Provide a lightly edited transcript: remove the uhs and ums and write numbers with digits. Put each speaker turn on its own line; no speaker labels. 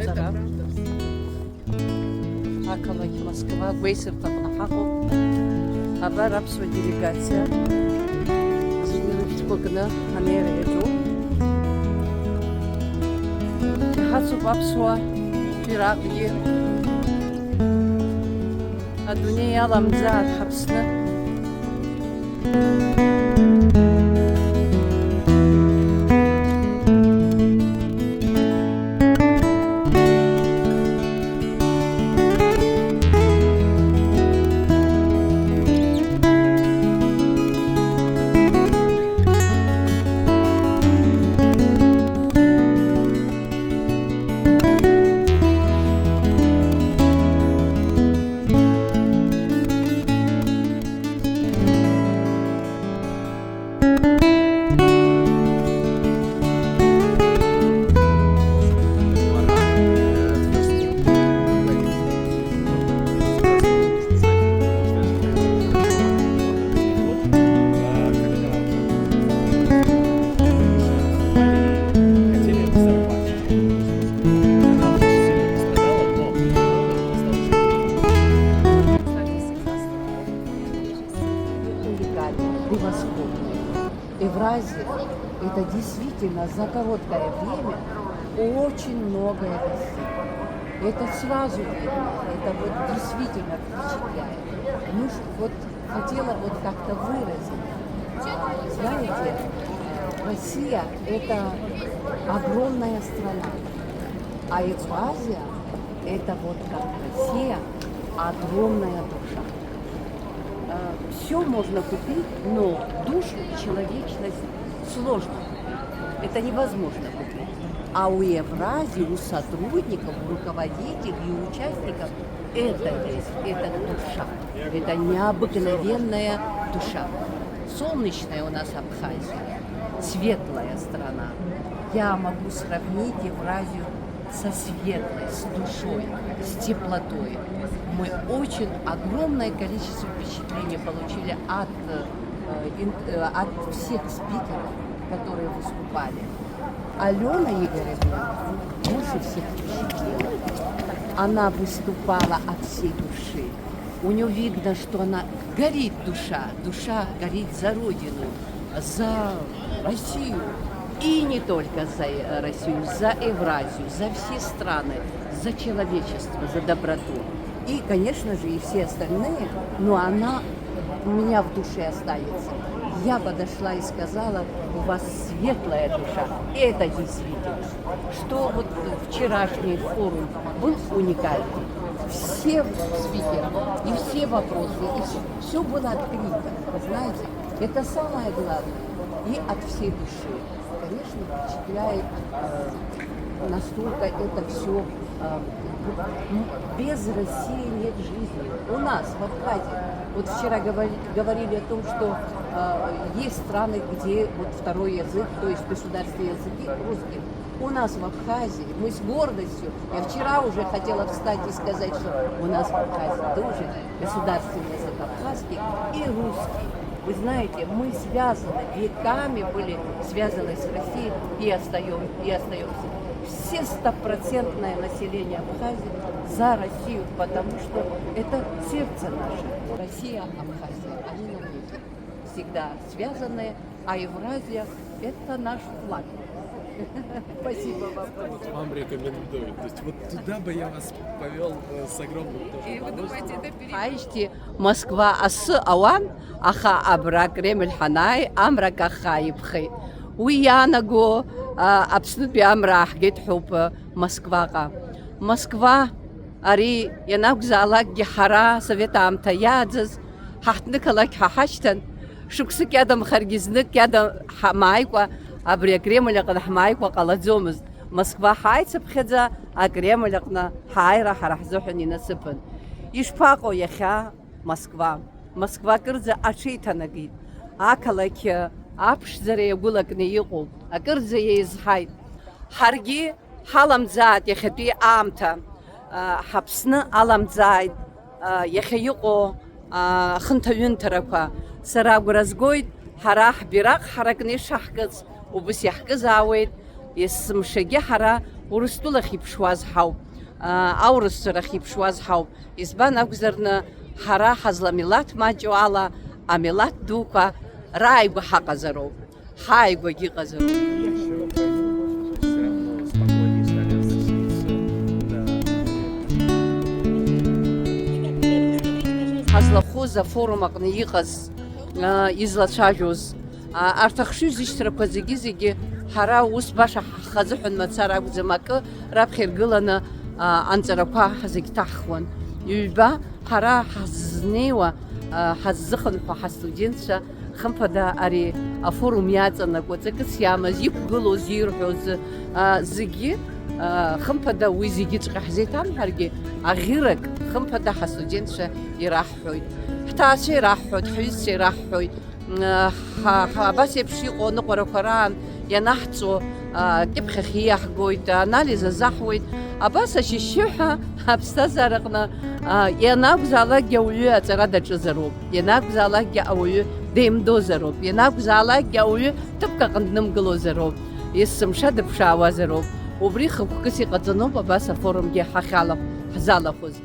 сара. Ақалақь Москва гәеисырҭаҟны ҳаҟоуп. Абар аԥсуа делегациа зегьы рышәҭқәа кны анеира иаҿуп. Иҳацуп аԥсуа бираҟгьы. Адунеи аламӡаат ҳаԥсны. Евразия – это действительно за короткое время очень многое достигло. Это сразу видно, это вот действительно впечатляет. Ну, вот хотела вот как-то выразить. Знаете, Россия – это огромная страна, а Евразия – это вот как Россия, огромная душа. Все можно купить, но душу и человечность сложно. Это невозможно купить. А у Евразии, у сотрудников, у руководителей и участников это есть, это душа. Это необыкновенная душа. Солнечная у нас Абхазия, светлая страна. Я могу сравнить Евразию со светлой, с душой, с теплотой. Мы очень огромное количество впечатлений получили от всех спикеров, которые выступали. Алена Игоревна больше всех впечатлила. Она выступала от всей души. У нее видно, что она горит душа. Душа горит за Родину, за Россию. И не только за Россию, за Евразию, за все страны, за человечество, за доброту. И, конечно же, и все остальные, но она у меня в душе останется. Я подошла и сказала, у вас светлая душа. И это действительно. Что вот вчерашний форум был уникальный. Все спикеры и все вопросы, и все было открыто. Вы знаете, это самое главное. И от всей души. Конечно, впечатляет настолько это все. Без России нет жизни. У нас в Абхазии, вот вчера говорили о том, что есть страны, где вот второй язык, то есть государственные языки русский. У нас в Абхазии, мы с гордостью, я вчера уже хотела встать и сказать, что у нас в Абхазии тоже государственный язык абхазский и русский. Вы знаете, мы связаны, веками были связаны с Россией и остаемся. Все 100% население Абхазии за Россию, потому что это сердце наше. Россия, Абхазия, они на месте. Всегда связаны, а Евразия – это наш флаг. Спасибо вам.
Вам рекомендую. То есть вот туда бы я вас повел с огромным тоже.
И вы думаете, это
Айшти Москва асы ауан, аха абра Кремль ханай, амра кахаибхи. Уянаго Аԥснытәи амра ҳгеит Москваҟа. Москва ари ианакәзаалакгьы ҳара Совет аамҭа иааӡаз ҳаҳҭнықалақь ҳаҳашьҭан, шықәсык иадамхаргьы знык ҳмааикәа абри акремль аҟны ҳмааикәа ҟалаӡомызт. Москва ҳааицыԥхьаӡа акремль аҟны ҳааира ҳара ҳзыҳәан инасыԥын. Ишԥаҟоу иахьа Москва? Москва кырӡа аҽеиҭанакит. Ақалақь аԥшӡара иагәылакны иҟоуп, акырӡа еизҳаит. Ҳаргьы ҳаламӡааит иахьатәи аамҭа, ҳаԥсны аламӡааит иахьа иҟоу хынҭаҩынҭарақәа. Сара агәра згоит, ҳара ҳбираҟ ҳаракны ишаҳкыз, убас иаҳкызаауеит, есымшагьы ҳара Урыстәылахь иԥшуаз ҳауп, аурысцәарахь иԥшуаз ҳауп. Избан акәзарны ҳара ҳазламилаҭ маҷу ала амилаҭ дуқәа рааигәа ҳаҟазароуп, ҳааигәагьы ыҟазароуп. Ҳазлахәыз афорум аҟны иҟаз, излацәажәоз, арҭ ахшыҩзышьҭрақәа зегьы ҳара ус баша ҳхазыҳәан мацар акәӡам, акы раԥхьа иргыланы анҵарақәа зегь ҭаҳхуан. Ҩба ҳара ҳазнеиуа, ҳаззыхынҳәуа ҳастудентцәа хымԥада ари афорум иаҵанакуа, ҵакыс иамаз, иқәгылоз, ирҳәоз зегьы хымԥада уи зегьыҵәҟьа ҳзеиҭамҳәаргьы, аӷьырак хымԥада ҳастудентцәа ираҳҳәоит, ҳҭаацәа ираҳҳәоит, ҳҩызцәа ираҳҳәоит. Абас еиԥш иҟоу аныҟәарақәа раан ианаҳҵо кьыԥхьахь иаҳгоит, анализ азаҳуеит. Абас ашьшьыҳәа аԥсҭазаараҟны ианакәзаалакгьы ауаҩы аҵара даҿызароуп, ианакәзаалакгьы ауаҩы деимдозароуп, ианакәзаалакгьы ауаҩы ҭыԥк аҟны днымгылозароуп, есымша дыԥшаауазароуп. Убри хықәкыс иҟаҵаноуп абас афорумгьы ҳзалахәыз.